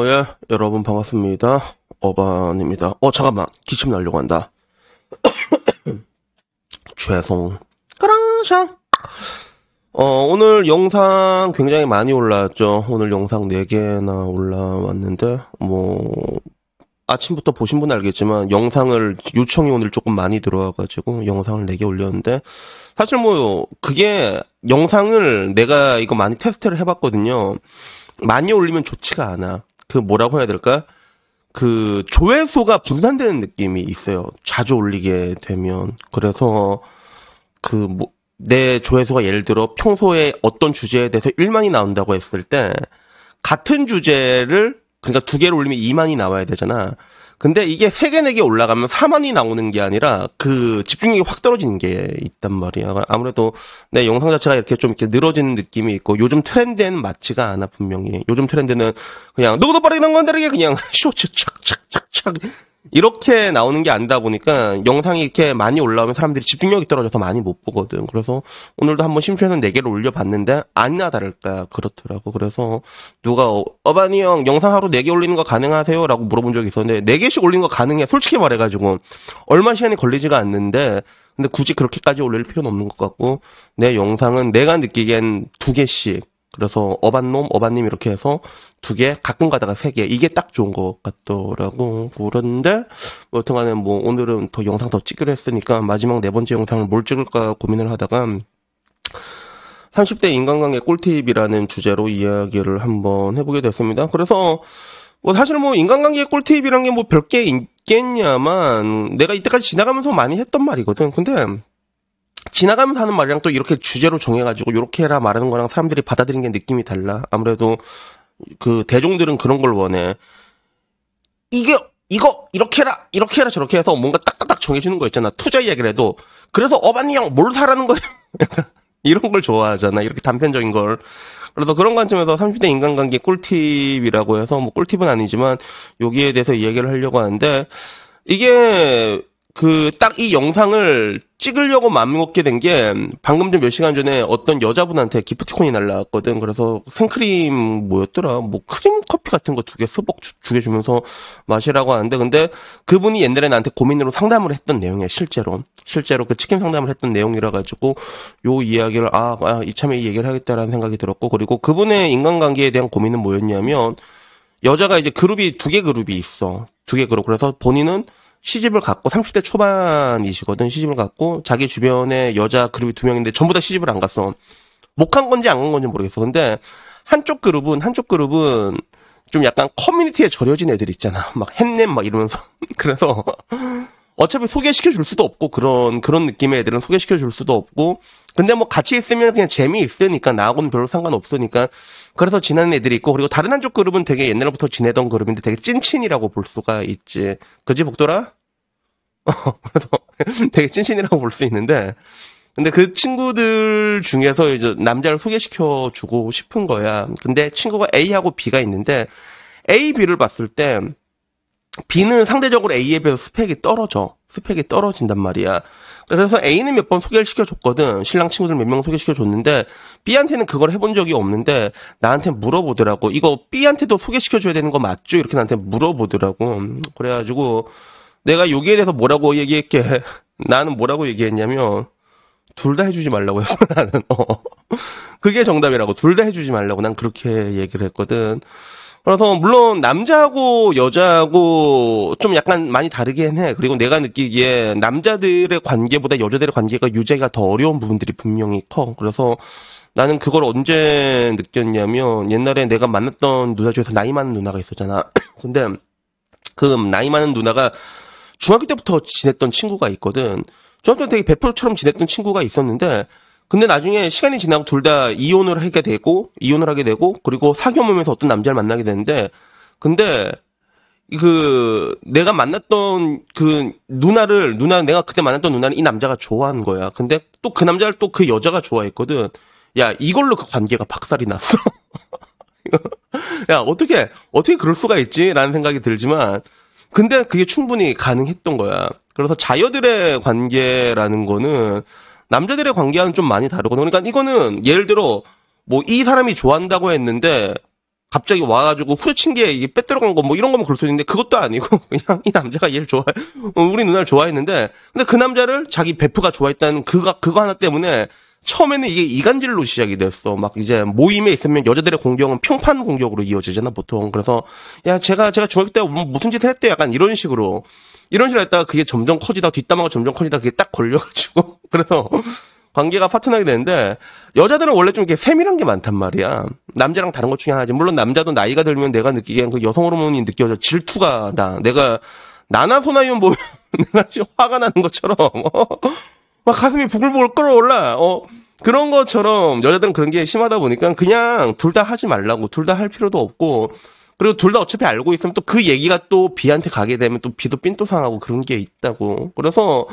예, 여러분 반갑습니다. 어반입니다. 잠깐만. 기침 나려고 한다. 죄송. 그라샹. 오늘 영상 굉장히 많이 올라왔죠. 오늘 영상 4개나 올라왔는데, 아침부터 보신 분은 알겠지만, 요청이 오늘 조금 많이 들어와가지고, 영상을 4개 올렸는데, 사실 그게, 영상을 내가 이거 많이 테스트를 해봤거든요. 많이 올리면 좋지가 않아. 뭐라고 해야 될까? 조회수가 분산되는 느낌이 있어요. 자주 올리게 되면. 그래서, 내 조회수가 예를 들어 평소에 어떤 주제에 대해서 1만이 나온다고 했을 때, 같은 주제를, 그러니까 2개를 올리면 2만이 나와야 되잖아. 근데 이게 3개, 4개 올라가면 4만이 나오는 게 아니라 집중력이 확 떨어지는 게 있단 말이야. 아무래도 내 영상 자체가 이렇게 좀 이렇게 늘어지는 느낌이 있고 요즘 트렌드에는 맞지가 않아, 분명히. 요즘 트렌드는 그냥 누구도 빠르게 난건다르게 그냥 쇼츠 착착착착 이렇게 나오는 게 아니다 보니까 영상이 이렇게 많이 올라오면 사람들이 집중력이 떨어져서 많이 못 보거든. 그래서 오늘도 한번 심취해서 4개를 올려봤는데 아니나 다를까 그렇더라고. 그래서 누가 어반이 형 영상 하루 4개 올리는 거 가능하세요? 라고 물어본 적이 있었는데 4개씩 올리는 거 가능해. 솔직히 말해가지고 얼마 시간이 걸리지가 않는데 근데 굳이 그렇게까지 올릴 필요는 없는 것 같고 내 영상은 내가 느끼기엔 2개씩 그래서 어반님 이렇게 해서 2개, 가끔 가다가 3개. 이게 딱 좋은 것 같더라고. 그런데, 여튼간에 오늘은 영상 더 찍기로 했으니까 마지막 4번째 영상을 뭘 찍을까 고민을 하다가 30대 인간관계 꿀팁이라는 주제로 이야기를 한번 해보게 됐습니다. 그래서, 사실 인간관계 꿀팁이란 게 별게 있겠냐만, 내가 이때까지 지나가면서 많이 했던 말이거든. 근데, 지나가면서 하는 말이랑 또 이렇게 주제로 정해가지고 이렇게 해라 말하는 거랑 사람들이 받아들이는 게 느낌이 달라. 아무래도 대중들은 그런 걸 원해. 이거 이렇게 해라 저렇게 해서 뭔가 딱딱딱 정해주는 거 있잖아. 투자 이야기를 해도 그래서 어반이 형 뭘 사라는 거야. 이런 걸 좋아하잖아. 이렇게 단편적인 걸. 그래서 그런 관점에서 30대 인간관계 꿀팁이라고 해서 꿀팁은 아니지만 여기에 대해서 이야기를 하려고 하는데 이게 딱 이 영상을 찍으려고 마음먹게 된 게 방금 전 몇 시간 전에 어떤 여자분한테 기프티콘이 날라왔거든. 그래서 생크림 뭐였더라? 크림 커피 같은 거 2개 스벅 주면서 마시라고 하는데 근데 그분이 옛날에 나한테 고민으로 상담을 했던 내용이야, 실제로 치킨 상담을 했던 내용이라 가지고 요 이야기를 이참에 이 얘기를 하겠다라는 생각이 들었고 그리고 그분의 인간관계에 대한 고민은 뭐였냐면 여자가 이제 2개 그룹이 있어. 2개 그룹. 그래서 본인은 시집을 갔고 30대 초반이시거든. 시집을 갔고 자기 주변에 여자 그룹이 2명인데 전부 다 시집을 안 갔어. 못 간 건지 안 간 건지 모르겠어. 근데 한쪽 그룹은 좀 약간 커뮤니티에 절여진 애들 있잖아. 막 햇냄 막 이러면서. 그래서 어차피 소개시켜 줄 수도 없고 그런 느낌의 애들은 소개시켜 줄 수도 없고 근데 같이 있으면 그냥 재미있으니까 나하고는 별로 상관없으니까 그래서 지내는 애들이 있고 그리고 다른 한쪽 그룹은 되게 옛날부터 지내던 그룹인데 되게 찐친이라고 볼 수가 있지. 그지 복돌아? 그래서 되게 찐친이라고 볼 수 있는데 근데 그 친구들 중에서 이제 남자를 소개시켜 주고 싶은 거야. 근데 친구가 A하고 B가 있는데 A, B를 봤을 때 B는 상대적으로 A에 비해서 스펙이 떨어진단 말이야. 그래서 A는 몇 번 소개를 시켜줬거든. 신랑 친구들 몇 명 소개시켜줬는데 B한테는 그걸 해본 적이 없는데 나한테 물어보더라고. 이거 B한테도 소개시켜줘야 되는 거 맞죠? 이렇게 나한테 물어보더라고. 그래가지고 내가 여기에 대해서 뭐라고 얘기했게 나는 뭐라고 얘기했냐면 둘 다 해주지 말라고 했어. 나는 그게 정답이라고. 둘 다 해주지 말라고 난 그렇게 얘기를 했거든. 그래서 물론 남자하고 여자하고 좀 약간 많이 다르긴 해. 그리고 내가 느끼기에 남자들의 관계보다 여자들의 관계가 유지가 더 어려운 부분들이 분명히 커. 그래서 나는 그걸 언제 느꼈냐면 옛날에 내가 만났던 누나 중에서 나이 많은 누나가 있었잖아. 근데 그 나이 많은 누나가 중학교 때부터 지냈던 친구가 있거든. 중학교 때 되게 100%처럼 지냈던 친구가 있었는데 근데 나중에 시간이 지나고 둘 다 이혼을 하게 되고 그리고 사귀어 보면서 어떤 남자를 만나게 되는데 근데 내가 만났던 내가 그때 만났던 누나는 이 남자가 좋아하는 거야. 근데 또 그 남자를 또 그 여자가 좋아했거든. 야, 이걸로 그 관계가 박살이 났어. 야, 어떻게 그럴 수가 있지? 라는 생각이 들지만 근데 그게 충분히 가능했던 거야. 그래서 자여들의 관계라는 거는 남자들의 관계와는 좀 많이 다르거든. 그러니까 이거는 예를 들어 뭐 이 사람이 좋아한다고 했는데 갑자기 와가지고 후려친 게 이게 빼들어간 거 뭐 이런 거면 그럴 수 있는데 그것도 아니고 그냥 이 남자가 얘를 좋아해. 우리 누나를 좋아했는데 근데 그 남자를 자기 베프가 좋아했다는 그거 하나 때문에 처음에는 이게 이간질로 시작이 됐어. 막 이제 모임에 있으면 여자들의 공격은 평판 공격으로 이어지잖아 보통. 그래서 야 제가 중학교 때 무슨 짓을 했대 약간 이런 식으로 했다가 그게 점점 커지다 뒷담화가 점점 커지다 그게 딱 걸려가지고 그래서 관계가 파탄나게 되는데 여자들은 원래 좀 이렇게 세밀한 게 많단 말이야. 남자랑 다른 것 중에 하나지. 물론 남자도 나이가 들면 내가 느끼기엔 그 여성 호르몬이 느껴져. 질투가 나. 내가 나나 소나이온 보면 내가 지금 화가 나는 것처럼 막 가슴이 부글부글 끓어올라. 그런 것처럼 여자들은 그런 게 심하다 보니까 그냥 둘 다 하지 말라고. 둘 다 할 필요도 없고 그리고 둘 다 어차피 알고 있으면 또 그 얘기가 또 B한테 가게 되면 또 B도 삔또 상하고 그런 게 있다고. 그래서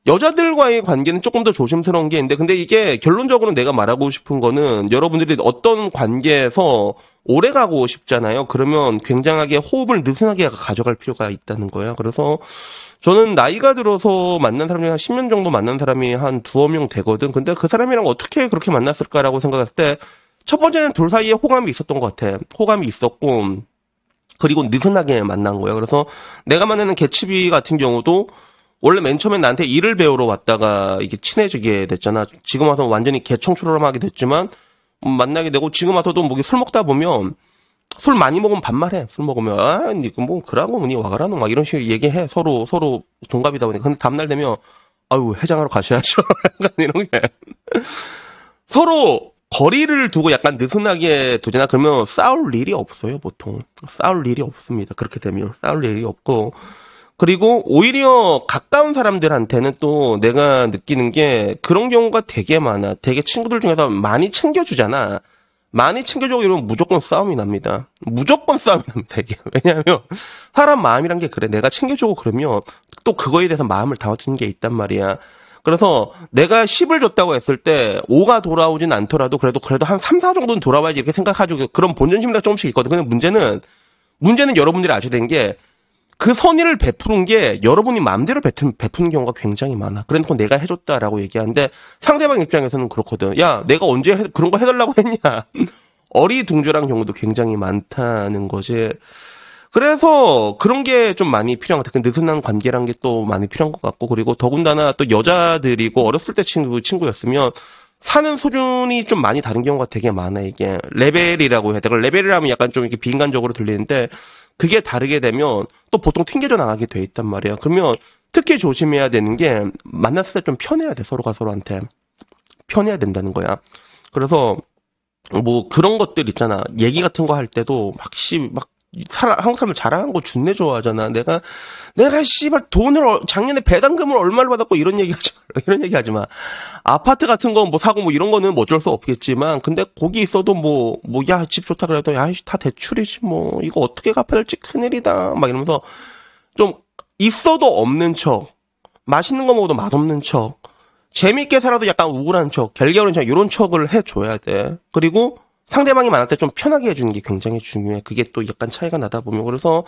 여자들과의 관계는 조금 더 조심스러운 게 있는데 근데 이게 결론적으로 내가 말하고 싶은 거는 여러분들이 어떤 관계에서 오래 가고 싶잖아요. 그러면 굉장하게 호흡을 느슨하게 가져갈 필요가 있다는 거예요. 그래서 저는 나이가 들어서 만난 사람 중에 한 10년 정도 만난 사람이 한 두어 명 되거든. 근데 그 사람이랑 어떻게 그렇게 만났을까라고 생각했을 때 첫 번째는 둘 사이에 호감이 있었던 것 같아. 호감이 있었고 그리고 느슨하게 만난 거예요. 그래서 내가 만나는 개츠비 같은 경우도 원래 맨 처음에 나한테 일을 배우러 왔다가 이게 친해지게 됐잖아. 지금 와서 완전히 개청출하게 됐지만 만나게 되고 지금 와서도 뭐 술 먹다 보면 술 많이 먹으면 반말해. 술 먹으면 아, 니그 뭐 그러고 뭐니 와가라노 막 이런 식으로 얘기해. 서로 동갑이다 보니까. 근데 다음날 되면 아유 해장하러 가셔야죠. 약간 이런 게 서로 거리를 두고 약간 느슨하게 두잖아. 그러면 싸울 일이 없어요. 보통 싸울 일이 없습니다. 그렇게 되면 싸울 일이 없고 그리고 오히려 가까운 사람들한테는 또 내가 느끼는 게 그런 경우가 되게 많아. 되게 친구들 중에서 많이 챙겨주잖아. 많이 챙겨주고 이러면 무조건 싸움이 납니다. 무조건 싸움이 납니다, 이게. 왜냐하면 사람 마음이란 게 그래. 내가 챙겨주고 그러면 또 그거에 대해서 마음을 담아주는 게 있단 말이야. 그래서 내가 10을 줬다고 했을 때 5가 돌아오진 않더라도 그래도 한 3, 4 정도는 돌아와야지 이렇게 생각하죠. 그런 본전 심리가 조금씩 있거든. 근데 문제는 여러분들이 아셔야 되는 게 그 선의를 베푸는 게 여러분이 마음대로 베푸는 경우가 굉장히 많아. 그래놓고 내가 해줬다라고 얘기하는데 상대방 입장에서는 그렇거든. 야, 내가 언제 그런 거 해달라고 했냐. 어리둥절한 경우도 굉장히 많다는 거지. 그래서 그런 게 좀 많이 필요한 것 같아. 느슨한 관계란 게 또 많이 필요한 것 같고 그리고 더군다나 또 여자들이고 어렸을 때 친구였으면 사는 수준이 좀 많이 다른 경우가 되게 많아. 이게 레벨이라고 해야 돼. 레벨이라면 약간 좀 이렇게 비인간적으로 들리는데 그게 다르게 되면 또 보통 튕겨져 나가게 돼 있단 말이야. 그러면 특히 조심해야 되는 게 만났을 때 좀 편해야 돼. 서로가 서로한테 편해야 된다는 거야. 그래서 뭐 그런 것들 있잖아. 얘기 같은 거 할 때도 한국 사람을 자랑한 거 준내 좋아하잖아. 내가 씨발 돈을 작년에 배당금을 얼마를 받았고 이런 얘기 하지 마. 아파트 같은 거 뭐 사고 뭐 이런 거는 뭐 어쩔 수 없겠지만 근데 거기 있어도 야 집 좋다 그래도 야 다 대출이지 뭐 이거 어떻게 갚아야 될지 큰일이다 막 이러면서 좀 있어도 없는 척 맛있는 거 먹어도 맛없는 척 재밌게 살아도 약간 우울한 척 결계하는 척 이런 척을 해줘야 돼. 그리고 상대방이 만날 때 좀 편하게 해주는 게 굉장히 중요해. 그게 또 약간 차이가 나다 보면. 그래서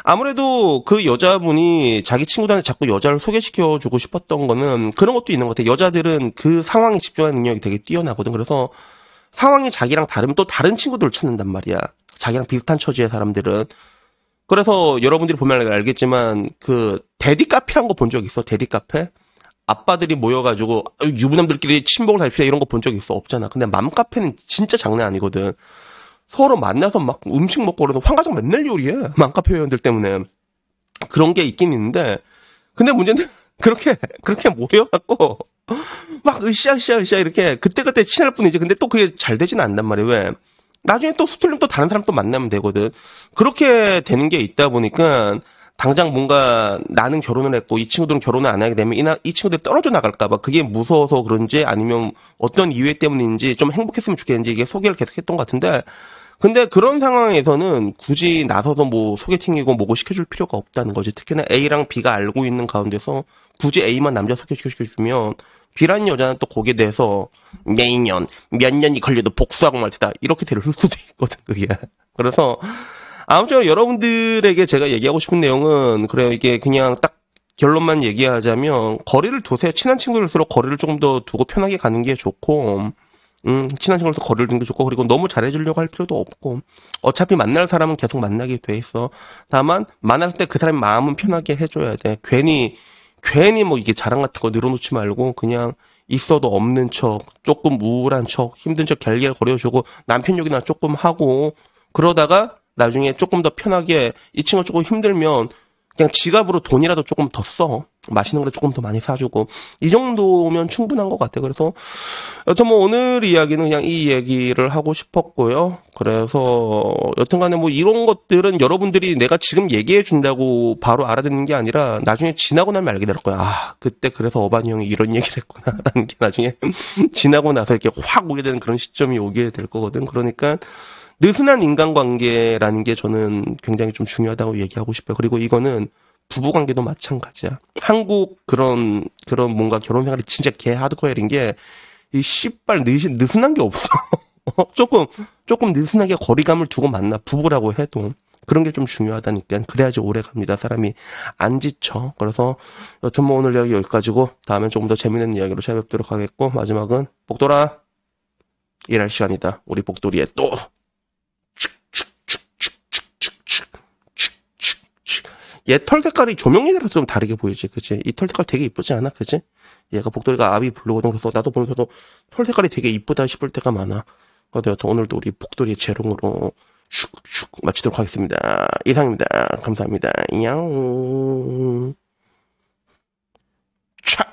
아무래도 그 여자분이 자기 친구들한테 자꾸 여자를 소개시켜주고 싶었던 거는 그런 것도 있는 것 같아. 여자들은 그 상황에 집중하는 능력이 되게 뛰어나거든. 그래서 상황이 자기랑 다르면 또 다른 친구들을 찾는단 말이야. 자기랑 비슷한 처지의 사람들은. 그래서 여러분들이 보면 알겠지만 그 데디 카페란 거 본 적 있어? 데디 카페? 아빠들이 모여가지고 유부남들끼리 친목을 달피다 이런 거 본 적 있어? 없잖아. 근데 맘카페는 진짜 장난 아니거든. 서로 만나서 막 음식 먹고 그러면 황가정 맨날 요리해. 맘카페 회원들 때문에. 그런 게 있긴 있는데 근데 문제는 그렇게 모여갖고 막 으쌰 이렇게 그때그때 친할 뿐이지. 근데 또 그게 잘 되지는 않단 말이야. 왜? 나중에 또 수틀림 또 다른 사람 또 만나면 되거든. 그렇게 되는 게 있다 보니까 당장 뭔가 나는 결혼을 했고 이 친구들은 결혼을 안 하게 되면 이 친구들이 떨어져 나갈까봐 그게 무서워서 그런지 아니면 어떤 이유 때문인지 좀 행복했으면 좋겠는지 이게 소개를 계속했던 것 같은데 근데 그런 상황에서는 굳이 나서서 뭐 소개팅이고 뭐고 시켜줄 필요가 없다는 거지. 특히나 A랑 B가 알고 있는 가운데서 굳이 A만 남자 소개시켜주면 B라는 여자는 또 거기에 대해서 몇 년이 걸려도 복수하고 말 테다 이렇게 될 수도 있거든 그게. 그래서 아무쪼록 여러분들에게 제가 얘기하고 싶은 내용은, 그래요. 이게 그냥 딱 결론만 얘기하자면, 거리를 두세요. 친한 친구들일수록 거리를 조금 더 두고 편하게 가는 게 좋고, 친한 친구들తో 거리를 두는 게 좋고, 그리고 너무 잘해주려고 할 필요도 없고, 어차피 만날 사람은 계속 만나게 돼 있어. 다만, 만날 때 그 사람의 마음은 편하게 해줘야 돼. 괜히 뭐 이게 자랑 같은 거 늘어놓지 말고, 그냥 있어도 없는 척, 조금 우울한 척, 힘든 척 결계를 거려주고, 남편 욕이나 조금 하고, 그러다가 나중에 조금 더 편하게, 이 친구 조금 힘들면, 그냥 지갑으로 돈이라도 조금 더 써. 맛있는 거 조금 더 많이 사주고. 이 정도면 충분한 것 같아요. 그래서, 여튼 뭐 오늘 이야기는 그냥 이 얘기를 하고 싶었고요. 그래서, 여튼 간에 뭐 이런 것들은 여러분들이 내가 지금 얘기해 준다고 바로 알아듣는 게 아니라 나중에 지나고 나면 알게 될 거야. 아, 그때 그래서 어반이 형이 이런 얘기를 했구나. 라는 게 나중에 지나고 나서 이렇게 확 오게 되는 그런 시점이 오게 될 거거든. 그러니까, 느슨한 인간관계라는 게 저는 굉장히 좀 중요하다고 얘기하고 싶어요. 그리고 이거는 부부관계도 마찬가지야. 한국 그런 뭔가 결혼 생활이 진짜 개 하드코어인 게, 이 씨발 느슨한 게 없어. 조금 느슨하게 거리감을 두고 만나. 부부라고 해도. 그런 게 좀 중요하다니까. 그래야지 오래 갑니다. 사람이 안 지쳐. 그래서 여튼 뭐 오늘 이야기 여기까지고, 다음엔 조금 더 재밌는 이야기로 찾아뵙도록 하겠고, 마지막은 복돌아, 일할 시간이다. 우리 복돌이의 또 얘 털 색깔이 조명에 따라서 좀 다르게 보이지, 그치? 이 털 색깔 되게 이쁘지 않아, 그치? 얘가 복돌이가 아비 블루거든. 그래서 나도 보면서도 털 색깔이 되게 이쁘다 싶을 때가 많아. 그래서 여튼 오늘도 우리 복돌이의 재롱으로 슉슉 마치도록 하겠습니다. 이상입니다. 감사합니다. 냥. 차.